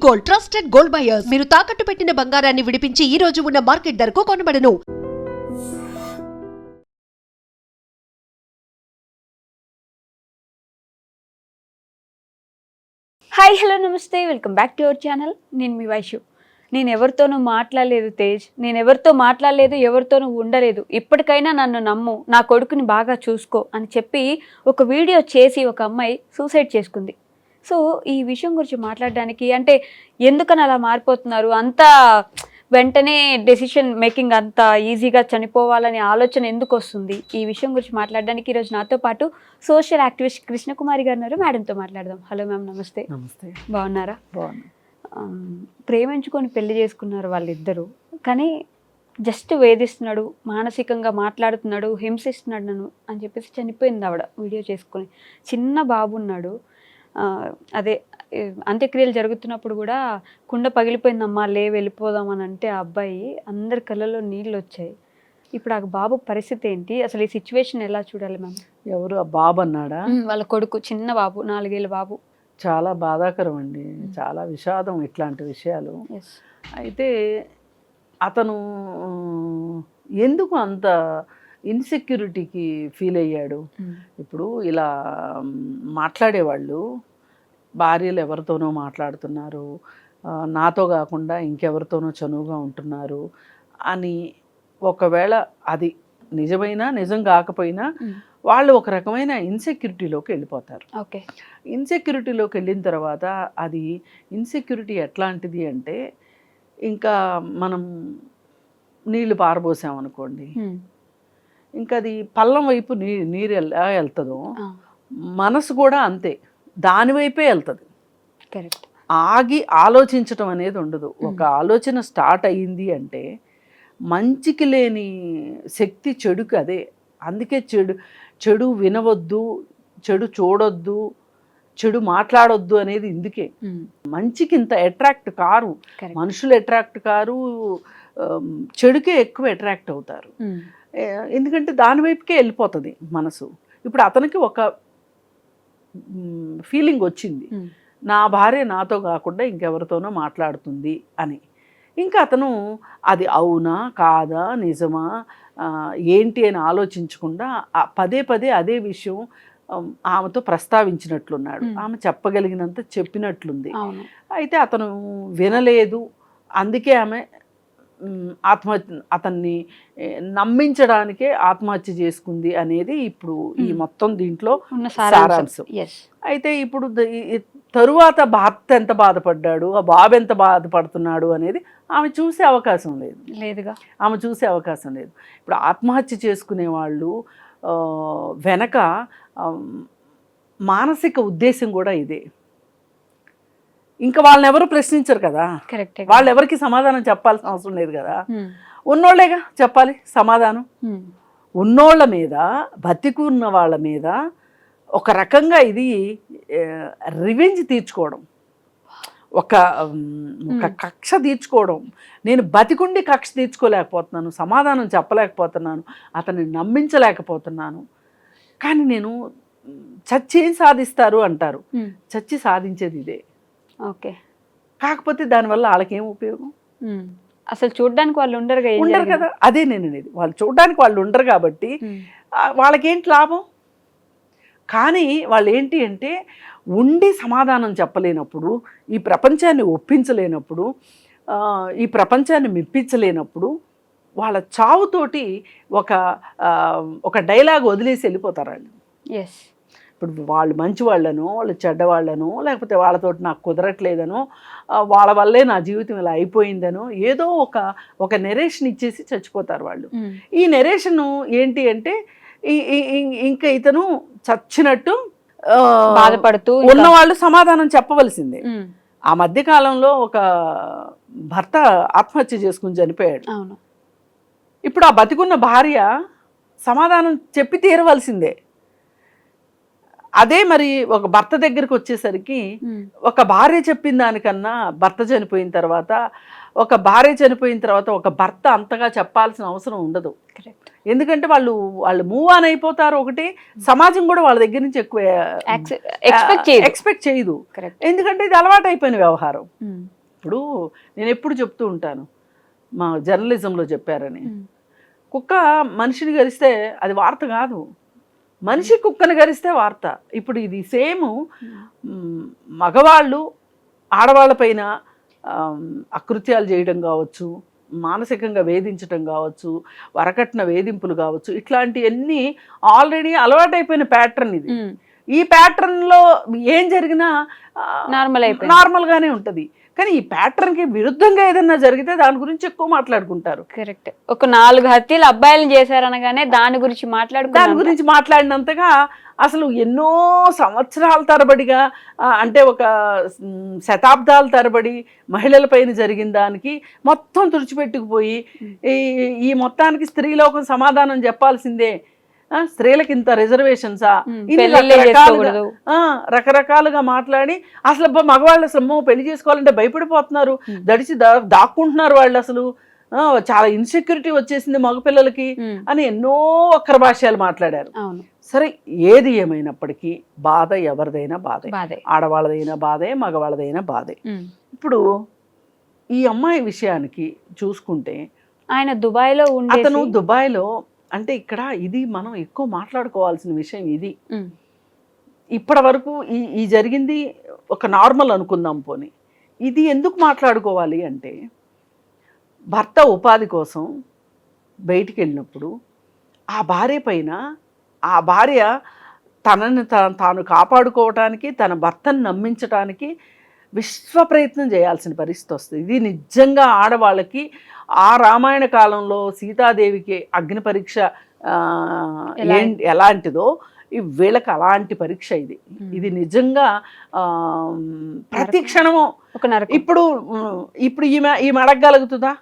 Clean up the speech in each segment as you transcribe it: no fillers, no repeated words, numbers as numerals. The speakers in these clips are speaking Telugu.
Gold, trusted gold buyers. మీరు తాకట్టు పెట్టిన బంగారాన్ని విడిపించి ఈ రోజు ఉన్న మార్కెట్ ధరకు కొనబడను. హాయ్ హలో నమస్తే, welcome back to our channel. నేను మీ వైషు. నేను ఎవరితోనూ మాట్లాడలేదు తేజ్, నేను ఎవరితో మాట్లాడలేదు, ఎవరితోనూ ఉండలేదు. ఇప్పటికైనా నన్ను నమ్ము, నా కొడుకుని బాగా చూసుకో అని చెప్పి ఒక వీడియో చేసి ఒక అమ్మాయి సూసైడ్ చేసుకుంది. సో ఈ విషయం గురించి మాట్లాడడానికి, అంటే ఎందుకని అలా మారిపోతున్నారు, అంత వెంటనే డెసిషన్ మేకింగ్ అంత ఈజీగా చనిపోవాలనే ఆలోచన ఎందుకు వస్తుంది, ఈ విషయం గురించి మాట్లాడడానికి ఈరోజు నాతో పాటు సోషల్ యాక్టివిస్ట్ కృష్ణకుమారి గారు ఉన్నారు. మేడంతో మాట్లాడదాం. హలో మ్యామ్, నమస్తే. నమస్తే. బాగున్నారా? బాగున్నా. ప్రేమించుకొని పెళ్లి చేసుకున్నారు వాళ్ళిద్దరూ, కానీ జస్ట్ వేధిస్తున్నాడు, మానసికంగా మాట్లాడుతున్నాడు, హింసిస్తున్నాడు నన్ను అని చెప్పేసి చనిపోయింది ఆవిడ వీడియో చేసుకొని. చిన్న బాబు ఉన్నాడు. అదే అంత్యక్రియలు జరుగుతున్నప్పుడు కూడా కుండ పగిలిపోయిందమ్మా, వెళ్ళిపోదాం అని అంటే ఆ అబ్బాయి అందరి కళ్ళలో నీళ్ళు వచ్చాయి. ఇప్పుడు ఆ బాబు పరిస్థితి ఏంటి, అసలు ఈ సిచ్యువేషన్ ఎలా చూడాలి మ్యామ్? ఎవరు ఆ బాబు అన్నాడా? వాళ్ళ కొడుకు, చిన్న బాబు, 4 ఏళ్ళ బాబు. చాలా బాధాకరం అండి, చాలా విషాదం ఇట్లాంటి విషయాలు. అయితే అతను ఎందుకు అంత ఇన్సెక్యూరిటీకి ఫీల్ అయ్యాడు? ఇప్పుడు ఇలా మాట్లాడేవాళ్ళు భార్యలు ఎవరితోనో మాట్లాడుతున్నారు, నాతో కాకుండా ఇంకెవరితోనో చనువుగా ఉంటున్నారు అని, ఒకవేళ అది నిజమైనా నిజం కాకపోయినా వాళ్ళు ఒక రకమైన ఇన్సెక్యూరిటీలోకి వెళ్ళిపోతారు. ఓకే. ఇన్సెక్యూరిటీలోకి వెళ్ళిన తర్వాత అది ఇన్సెక్యూరిటీ ఎట్లాంటిది అంటే, ఇంకా మనం నీళ్లు పారబోసామనుకోండి, ఇంకా అది పల్లం వైపు నీరు ఎలా వెళ్తుందో మనసు కూడా అంతే, దానివైపే వెళ్తుంది. కరెక్ట్. ఆగి ఆలోచించటం అనేది ఉండదు. ఒక ఆలోచన స్టార్ట్ అయ్యింది అంటే మంచికి లేని శక్తి చెడుకి అదే. అందుకే చెడు వినవద్దు, చెడు చూడొద్దు, చెడు మాట్లాడొద్దు అనేది ఇందుకే. మంచికి ఇంత అట్రాక్ట్ కారు మనుషులు, అట్రాక్ట్ కారు, చెడుకే ఎక్కువ అట్రాక్ట్ అవుతారు. ఎందుకంటే దాని వైపుకే వెళ్ళిపోతుంది మనసు. ఇప్పుడు అతనికి ఒక ఫీలింగ్ వచ్చింది, నా భార్య నాతో కాకుండా ఇంకెవరితోనో మాట్లాడుతుంది అని. ఇంకా అతను అది అవునా కాదా, నిజమా ఏంటి అని ఆలోచించకుండా పదే పదే అదే విషయం ఆమెతో ప్రస్తావించినట్లున్నాడు. ఆమె చెప్పగలిగినంత చెప్పినట్లుంది. అయితే అతను వినలేదు, అందుకే ఆమె అతన్ని నమ్మించడానికే ఆత్మహత్య చేసుకుంది అనేది ఇప్పుడు ఈ మొత్తం దీంట్లో సారాంశం. అయితే ఇప్పుడు తరువాత భర్త ఎంత బాధపడ్డాడు, ఆ బాబు ఎంత బాధపడుతున్నాడు అనేది ఆమె చూసే అవకాశం లేదుగా. ఆమె చూసే అవకాశం లేదు. ఇప్పుడు ఆత్మహత్య చేసుకునే వాళ్ళు వెనక మానసిక ఉద్దేశం కూడా ఇదే. ఇంకా వాళ్ళని ఎవరు ప్రశ్నించరు కదా, వాళ్ళు ఎవరికి సమాధానం చెప్పాల్సిన అవసరం లేదు కదా, ఉన్నోళ్ళేగా చెప్పాలి సమాధానం. ఉన్నోళ్ళ మీద, బతికున్న వాళ్ళ మీద ఒక రకంగా ఇది రివెంజ్ తీర్చుకోవడం, ఒక కక్ష తీర్చుకోవడం. నేను బతికుండి కక్ష తీర్చుకోలేకపోతున్నాను, సమాధానం చెప్పలేకపోతున్నాను, అతన్ని నమ్మించలేకపోతున్నాను, కానీ నేను చచ్చి ఏం సాధిస్తారు అంటారు, చచ్చి సాధించేది ఇదే. ఓకే. కాకపోతే దానివల్ల వాళ్ళకేం ఉపయోగం? అసలు చూడడానికి వాళ్ళు ఉండరు కదా. అదే నేను అనేది, వాళ్ళు చూడడానికి వాళ్ళు ఉండరు కాబట్టి వాళ్ళకేంటి లాభం? కానీ వాళ్ళు ఏంటి అంటే, ఉండి సమాధానం చెప్పలేనప్పుడు, ఈ ప్రపంచాన్ని ఒప్పించలేనప్పుడు, ఈ ప్రపంచాన్ని మెప్పించలేనప్పుడు వాళ్ళ చావుతోటి ఒక డైలాగ్ వదిలేసి వెళ్ళిపోతారు వాళ్ళు. ఇప్పుడు వాళ్ళు మంచి వాళ్ళను, వాళ్ళు చెడ్డవాళ్ళను, లేకపోతే వాళ్ళతోటి నాకు కుదరట్లేదనో, వాళ్ళ వల్లే నా జీవితం ఇలా అయిపోయిందనో ఏదో ఒక నెరేషన్ ఇచ్చేసి చచ్చిపోతారు వాళ్ళు. ఈ నెరేషన్ ఏంటి అంటే, ఇంకా ఇతను చచ్చినట్టు బాధపడుతూ ఉన్నవాళ్ళు సమాధానం చెప్పవలసిందే. ఆ మధ్యకాలంలో ఒక భర్త ఆత్మహత్య చేసుకుని చనిపోయాడు. ఇప్పుడు ఆ బతికున్న భార్య సమాధానం చెప్పి తీరవలసిందే. అదే మరి ఒక భర్త దగ్గరికి వచ్చేసరికి ఒక భార్య చెప్పిన దానికన్నా భర్త చనిపోయిన తర్వాత ఒక భర్త అంతగా చెప్పాల్సిన అవసరం ఉండదు. ఎందుకంటే వాళ్ళు మూవ్ ఆన్ అయిపోతారు. ఒకటి, సమాజం కూడా వాళ్ళ దగ్గర నుంచి ఎక్కువ ఎక్స్పెక్ట్ చేయదు. ఎందుకంటే ఇది అలవాటు అయిపోయిన వ్యవహారం. ఇప్పుడు నేను ఎప్పుడు చెప్తూ ఉంటాను, మా జర్నలిజంలో చెప్పారని, కుక్క మనిషిని గరిస్తే అది వార్త కాదు, మనిషి కుక్కను గరిస్తే వార్త. ఇప్పుడు ఇది సేమ్ మగవాళ్ళు ఆడవాళ్ళపైన అకృత్యాలు చేయడం కావచ్చు, మానసికంగా వేధించడం కావచ్చు, వరకట్న వేధింపులు కావచ్చు, ఇట్లాంటివన్నీ ఆల్రెడీ అలవాటైపోయిన ప్యాటర్న్ ఇది. ఈ ప్యాటర్న్లో ఏం జరిగినా నార్మల్గానే ఉంటుంది. కానీ ఈ ప్యాటర్న్కి విరుద్ధంగా ఏదన్నా జరిగితే దాని గురించి ఎక్కువ మాట్లాడుకుంటారు. కరెక్ట్. ఒక 4 హత్యలు అబ్బాయిలు చేశారనగానే దాని గురించి మాట్లాడినంతగా అసలు ఎన్నో సంవత్సరాల తరబడిగా అంటే ఒక శతాబ్దాల తరబడి మహిళలపైన జరిగిన దానికి మొత్తం తుడిచిపెట్టుకుపోయి ఈ మొత్తానికి స్త్రీలోకం సమాధానం చెప్పాల్సిందే, స్త్రీలకి ఇంత రిజర్వేషన్సా, రకరకాలుగా మాట్లాడి అసలు మగవాళ్ళు అసలు పెళ్లి చేసుకోవాలంటే భయపడిపోతున్నారు, దాక్కుంటున్నారు వాళ్ళు, అసలు చాలా ఇన్సెక్యూరిటీ వచ్చేసింది మగపిల్లలకి అని ఎన్నో వక్ర భాష్యాలు మాట్లాడారు. సరే, ఏది ఏమైనప్పటికీ బాధ ఎవరిదైనా బాధే, ఆడవాళ్ళదైనా బాధే, మగవాళ్ళదైనా బాధే. ఇప్పుడు ఈ అమ్మాయి విషయానికి చూసుకుంటే ఆయన అతను దుబాయ్లో అంటే ఇక్కడ ఇది మనం ఎక్కువ మాట్లాడుకోవాల్సిన విషయం ఇది. ఇప్పటి వరకు ఈ జరిగింది ఒక నార్మల్ అనుకుందాం పోనీ, ఇది ఎందుకు మాట్లాడుకోవాలి అంటే భర్త ఉపాధి కోసం బయటికి వెళ్ళినప్పుడు ఆ భార్య పైన ఆ భార్య తనని తాను కాపాడుకోవటానికి, తన భర్తను నమ్మించటానికి విశ్వ ప్రయత్నం చేయాల్సిన పరిస్థితి వస్తుంది. ఇది నిజంగా ఆడవాళ్ళకి ఆ రామాయణ కాలంలో సీతాదేవికి అగ్ని పరీక్ష ఎలాంటిదో వీళ్ళకి అలాంటి పరీక్ష ఇది. ఇది నిజంగా ప్రతి క్షణము ఇప్పుడు ఈమె అడగగలుగుతుందా,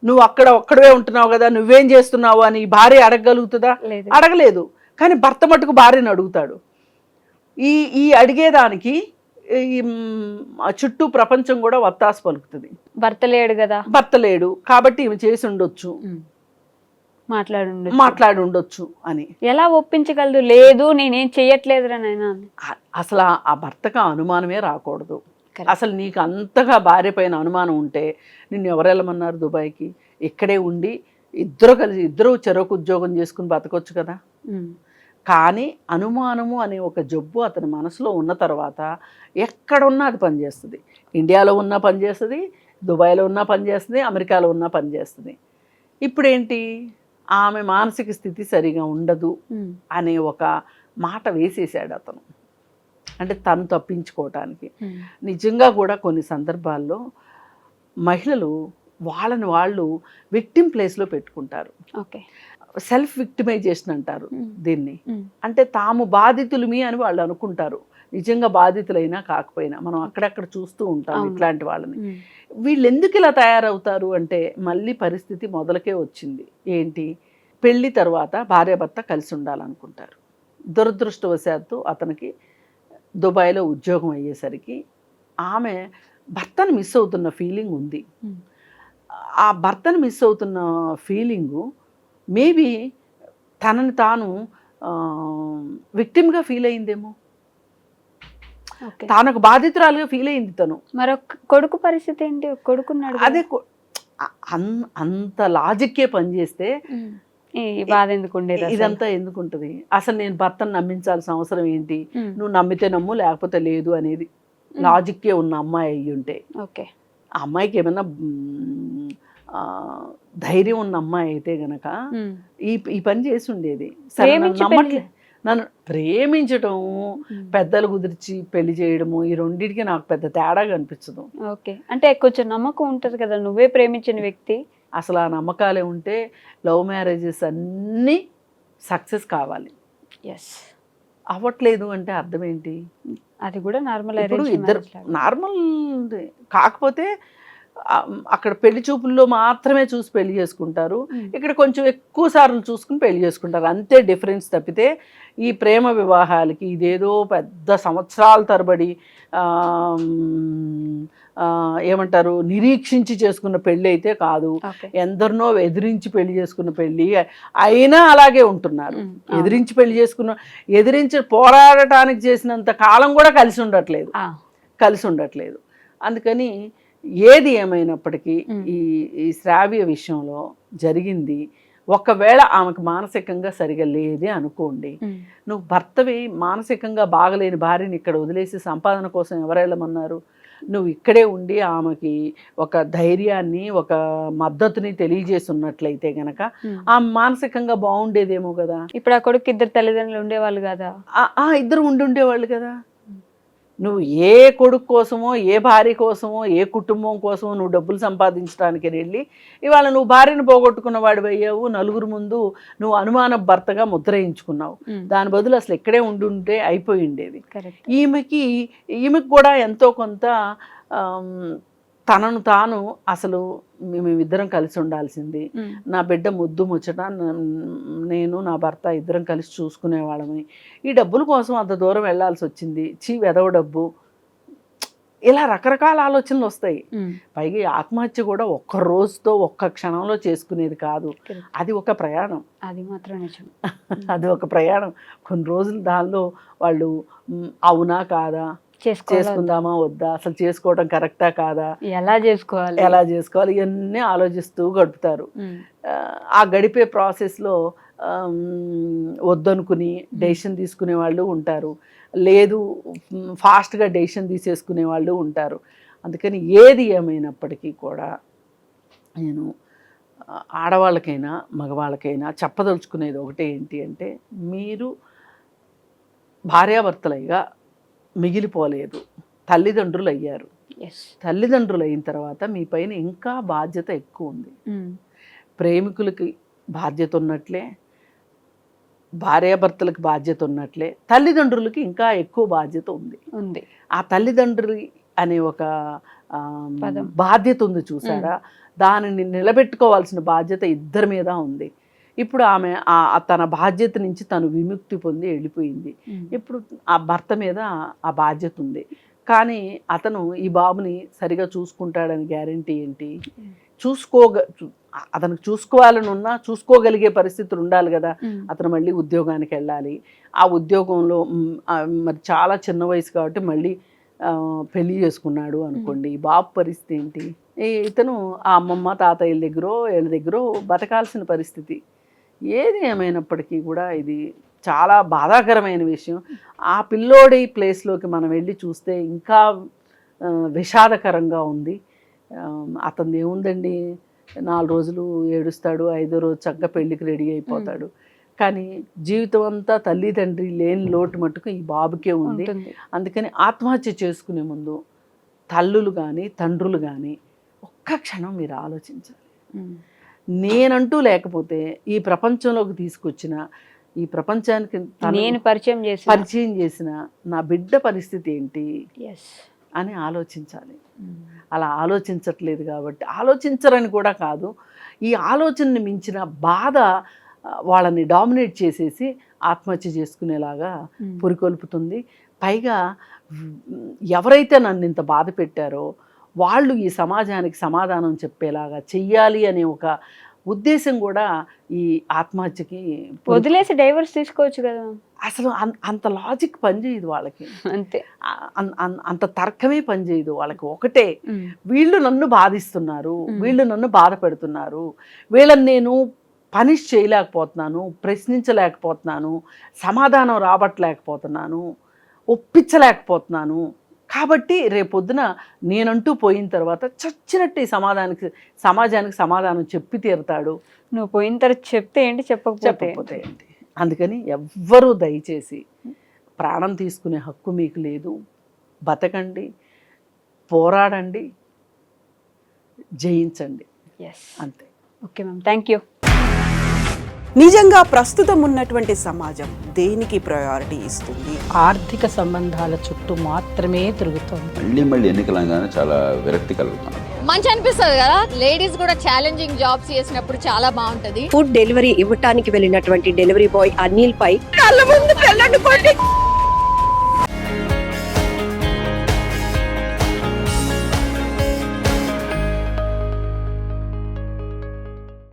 నువ్వు ఒక్కడవే ఉంటున్నావు కదా, నువ్వేం చేస్తున్నావు అని భార్య అడగగలుగుతుందా? అడగలేదు. కానీ భర్త మటుకు భార్యను అడుగుతాడు. ఈ అడిగేదానికి ఈ చుట్టూ ప్రపంచం కూడా వత్తాసు పలుకుతుంది. భర్త లేడు కాబట్టి ఈమె చేసి ఉండొచ్చు, మాట్లాడి ఉండొచ్చు అని ఎలా ఒప్పించగలదు? లేదు, నేనేం చెయ్యట్లేదు. అసలు ఆ భర్తకు అనుమానమే రాకూడదు. అసలు నీకు అంతగా భార్య పైన అనుమానం ఉంటే నిన్ను ఎవరు వెళ్ళమన్నారు దుబాయ్కి? ఇక్కడే ఉండి ఇద్దరు చెరకు ఉద్యోగం చేసుకుని బతకొచ్చు కదా. కానీ అనుమానము అనే ఒక జబ్బు అతని మనసులో ఉన్న తర్వాత ఎక్కడున్నా అది పనిచేస్తుంది. ఇండియాలో ఉన్నా పనిచేస్తుంది, దుబాయ్లో ఉన్నా పనిచేస్తుంది, అమెరికాలో ఉన్నా పనిచేస్తుంది. ఇప్పుడేంటి, ఆమె మానసిక స్థితి సరిగా ఉండదు అనే ఒక మాట వేసేసాడు అతను, అంటే తను తప్పించుకోవటానికి. నిజంగా కూడా కొన్ని సందర్భాల్లో మహిళలు వాళ్ళని వాళ్ళు విక్టిమ్ ప్లేస్లో పెట్టుకుంటారు. సెల్ఫ్ విక్టిమైజేషన్ అంటారు దీన్ని. అంటే తాము బాధితులమి అని వాళ్ళు అనుకుంటారు. నిజంగా బాధితులైనా కాకపోయినా మనం అక్కడక్కడ చూస్తూ ఉంటాం ఇట్లాంటి వాళ్ళని. వీళ్ళు ఎందుకు ఇలా తయారవుతారు అంటే మళ్ళీ పరిస్థితి మొదలకే వచ్చింది. ఏంటి, పెళ్లి తర్వాత భార్యాభర్త కలిసి ఉండాలనుకుంటారు. దురదృష్టవశాత్తు అతనికి దుబాయ్లో ఉద్యోగం అయ్యేసరికి ఆమె భర్తను మిస్ అవుతున్న ఫీలింగ్ ఉంది. ఆ భర్తను మిస్ అవుతున్న ఫీలింగు మేబీ తనని తాను విక్టిమ్గా ఫీల్ అయిందేమో, తాను ఒక బాధితురాలుగా ఫీల్ అయింది తను. మరొక కొడుకు పరిస్థితి ఏంటి? కొడుకున్నాడు. అదే అంత లాజిక్కే పనిచేస్తే ఇదంతా ఎందుకు ఉంటుంది? అసలు నేను భర్తను నమ్మించాల్సిన అవసరం ఏంటి? నువ్వు నమ్మితే నమ్ము, లేకపోతే లేదు అనేది లాజిక్కే ఉన్న అమ్మాయి అయ్యి ఉంటే, ఆ అమ్మాయికి ఏమన్నా ధైర్యం ఉన్న అమ్మాయి అయితే గనక ఈ పని చేసి ఉండేది. నన్ను ప్రేమించటం, పెద్దలు కుదిర్చి పెళ్లి చేయడము, ఈ రెండింటికి నాకు పెద్ద తేడా కనిపించదు. అంటే కొంచెం నమ్మకం ఉంటుంది కదా, నువ్వే ప్రేమించిన వ్యక్తి. అసలు ఆ నమ్మకాలే ఉంటే లవ్ మ్యారేజెస్ అన్నీ సక్సెస్ కావాలి. అవ్వట్లేదు అంటే అర్థం ఏంటి? అది కూడా నార్మల్. ఇప్పుడు ఇద్దరు నార్మల్, కాకపోతే అక్కడ పెళ్లి చూపుల్లో మాత్రమే చూసి పెళ్లి చేసుకుంటారు, ఇక్కడ కొంచెం ఎక్కువ సార్లు చూసుకుని పెళ్లి చేసుకుంటారు, అంతే డిఫరెన్స్ తప్పితే ఈ ప్రేమ వివాహాలకి ఇదేదో పెద్ద సంవత్సరాల తరబడి ఏమంటారు నిరీక్షించి చేసుకున్న పెళ్ళి అయితే కాదు. ఎందరినో ఎదిరించి పెళ్లి చేసుకున్న పెళ్ళి అయినా అలాగే ఉంటున్నారు. ఎదిరించి పోరాడటానికి చేసినంత కాలం కూడా కలిసి ఉండట్లేదు. అందుకని ఏది ఏమైనప్పటికీ ఈ ఈ శ్రావ్య విషయంలో జరిగింది. ఒకవేళ ఆమెకు మానసికంగా సరిగా లేదే అనుకోండి, నువ్వు భర్తవి మానసికంగా బాగలేని భార్యని ఇక్కడ వదిలేసి సంపాదన కోసం ఎవరు వెళ్ళమన్నారు? నువ్వు ఇక్కడే ఉండి ఆమెకి ఒక ధైర్యాన్ని, ఒక మద్దతుని తెలియజేసి ఉన్నట్లయితే గనక ఆమె మానసికంగా బాగుండేదేమో కదా. ఇప్పుడు ఆ కొడుకు ఇద్దరు తల్లిదండ్రులు ఉండేవాళ్ళు కదా, ఇద్దరు ఉండేవాళ్ళు కదా. నువ్వు ఏ కొడుకు కోసమో, ఏ భార్య కోసమో, ఏ కుటుంబం కోసమో నువ్వు డబ్బులు సంపాదించడానికి వెళ్ళి ఇవాళ నువ్వు భార్యను పోగొట్టుకున్న వాడు అయ్యావు, నలుగురు ముందు నువ్వు అనుమాన భర్తగా ముద్రయించుకున్నావు. దాని బదులు అసలు ఇక్కడే ఉండుంటే అయిపోయి ఉండేది. ఈమెకి కూడా ఎంతో కొంత తనను తాను అసలు మేమిద్దరం కలిసి ఉండాల్సింది, నా బిడ్డ ముద్దు ముచ్చట నేను నా భర్త ఇద్దరం కలిసి చూసుకునేవాళ్ళమని, ఈ డబ్బుల కోసం అంత దూరం వెళ్ళాల్సి వచ్చింది, వెదవ డబ్బు, ఇలా రకరకాల ఆలోచనలు వస్తాయి. పైగా ఆత్మహత్య కూడా ఒక్క రోజుతో ఒక్క క్షణంలో చేసుకునేది కాదు, అది ఒక ప్రయాణం. అది మాత్రం నిజం. అది ఒక ప్రయాణం. కొన్ని రోజులు దానిలో వాళ్ళు అవునా కాదా, చేసుకుందామా వద్దా, అసలు చేసుకోవడం కరెక్టా కాదా, ఎలా చేసుకోవాలి ఇవన్నీ ఆలోచిస్తూ గడుపుతారు. ఆ గడిపే ప్రాసెస్లో వద్దనుకుని డెసిషన్ తీసుకునే వాళ్ళు ఉంటారు, లేదు ఫాస్ట్గా డెసిషన్ తీసేసుకునే వాళ్ళు ఉంటారు. అందుకని ఏది ఏమైనప్పటికీ కూడా నేను ఆడవాళ్ళకైనా మగవాళ్ళకైనా చెప్పదలుచుకునేది ఒకటే, ఏంటి అంటే మీరు భార్యాభర్తలుగా మిగిలిపోలేదు, తల్లిదండ్రులు అయ్యారు. తల్లిదండ్రులు అయిన తర్వాత మీ పైన ఇంకా బాధ్యత ఎక్కువ ఉంది. ప్రేమికులకి బాధ్యత ఉన్నట్లే, భార్యాభర్తలకు బాధ్యత ఉన్నట్లే తల్లిదండ్రులకి ఇంకా ఎక్కువ బాధ్యత ఉంది. ఆ తల్లిదండ్రులు అనే ఒక బాధ్యత ఉంది చూసారా, దానిని నిలబెట్టుకోవాల్సిన బాధ్యత ఇద్దరి మీద ఉంది. ఇప్పుడు ఆమె తన బాధ్యత నుంచి తను విముక్తి పొంది వెళ్ళిపోయింది. ఇప్పుడు ఆ భర్త మీద ఆ బాధ్యత ఉంది. కానీ అతను ఈ బాబుని సరిగా చూసుకుంటాడని గ్యారంటీ ఏంటి? అతనికి చూసుకోవాలని ఉన్నా చూసుకోగలిగే పరిస్థితులు ఉండాలి కదా. అతను మళ్ళీ ఉద్యోగానికి వెళ్ళాలి. ఆ ఉద్యోగంలో మరి చాలా చిన్న వయసు కాబట్టి మళ్ళీ పెళ్లి చేసుకున్నాడు అనుకోండి, బాబు పరిస్థితి ఏంటి? ఇతను ఆ అమ్మమ్మ తాతయ్యల వీళ్ళ దగ్గర బతకాల్సిన పరిస్థితి. ఏది ఏమైనప్పటికీ కూడా ఇది చాలా బాధాకరమైన విషయం. ఆ పిల్లోడి ప్లేస్లోకి మనం వెళ్ళి చూస్తే ఇంకా విషాదకరంగా ఉంది. అతను ఏముందండి, 4 రోజులు ఏడుస్తాడు, 5వ రోజు చక్కగా పెళ్ళికి రెడీ అయిపోతాడు. కానీ జీవితం అంతా తల్లిదండ్రి లేని లోటు మట్టుకు ఈ బాబుకే ఉంది. అందుకని ఆత్మహత్య చేసుకునే ముందు తల్లులు కానీ తండ్రులు కానీ ఒక్క క్షణం మీరు ఆలోచించాలి. నేనంటూ లేకపోతే ఈ ప్రపంచంలోకి తీసుకొచ్చిన, ఈ ప్రపంచానికి నేను పరిచయం చేసిన నా బిడ్డ పరిస్థితి ఏంటి అని ఆలోచించాలి. అలా ఆలోచించట్లేదు కాబట్టి, ఆలోచించరని కూడా కాదు, ఈ ఆలోచనని మించిన బాధ వాళ్ళని డామినేట్ చేసేసి ఆత్మహత్య చేసుకునేలాగా పురికొల్పుతుంది. పైగా ఎవరైతే నన్ను ఇంత బాధ పెట్టారో వాళ్ళు ఈ సమాజానికి సమాధానం చెప్పేలాగా చెయ్యాలి అనే ఒక ఉద్దేశం కూడా ఈ ఆత్మహత్యకి. వదిలేసి డైవర్స్ తీసుకోవచ్చు కదా. అసలు అంత లాజిక్ పనిచేయదు వాళ్ళకి, అంతే, అంత తర్కమే పనిచేయదు వాళ్ళకి. ఒకటే, వీళ్ళు నన్ను బాధిస్తున్నారు, వీళ్ళు నన్ను బాధ పెడుతున్నారు, వీళ్ళని నేను పనిష్ చేయలేకపోతున్నాను, ప్రశ్నించలేకపోతున్నాను, సమాధానం రాబట్టలేకపోతున్నాను, ఒప్పించలేకపోతున్నాను. కాబట్టి రేపొద్దున నేనంటూ పోయిన తర్వాత చచ్చినట్టు ఈ సమాజానికి సమాధానం చెప్పి తీరుతాడు. నువ్వు పోయిన తర్వాత చెప్తే ఏంటి, చెప్పకపోతే ఏంటి. అందుకని ఎవ్వరూ దయచేసి ప్రాణం తీసుకునే హక్కు మీకు లేదు. బతకండి, పోరాడండి, జయించండి, అంతే. Okay ma'am, thank you. నిజంగా ప్రస్తుతం ఉన్నటువంటి సమాజం దేనికి ప్రయారిటీ ఇస్తుంది? ఆర్థిక సంబంధాల చుట్టూ మాత్రమే తిరుగుతోంది. మళ్ళీ ఎన్నికలంగానే చాలా విరక్తి కలుగుతున్నాం. మంచి అనిపిస్తుంది కదా, లేడీస్ కూడా ఛాలెంజింగ్ జాబ్స్ చేసినప్పుడు చాలా బాగుంటది. ఫుడ్ డెలివరీ ఇవ్వటానికి వెళ్ళినటువంటి డెలివరీ బాయ్ అనిల్ పై కళ్ళ ముందు